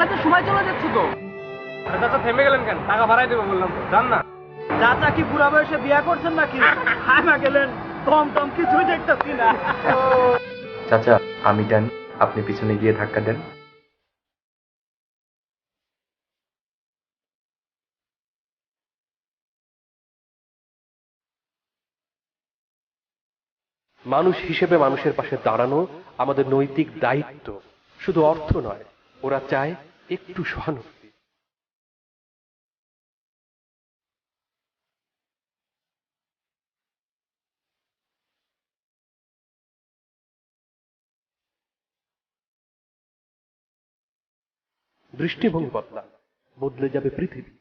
পালাতে সময় চলে যাচ্ছে তো। চাচা থেমে গেলেন কেন? টাকা ভাড়াই দেবো বললাম তো, জান না। চাচা কি বুড়া বয়সে বিয়া করছেন নাকি? হাইমা গেলেন, টম টম কিছুই দেখতেছি না। চাচা আমি টানি, আপনি পিছনে গিয়ে ধাক্কা দেন। মানুষ হিসেবে মানুষের পাশে দাঁড়ানো আমাদের নৈতিক দায়িত্ব, শুধু অর্থ নয়। ওরা চায় একটু সহানুভূতি। দৃষ্টিভঙ্গি বদলান, বদলে যাবে পৃথিবী।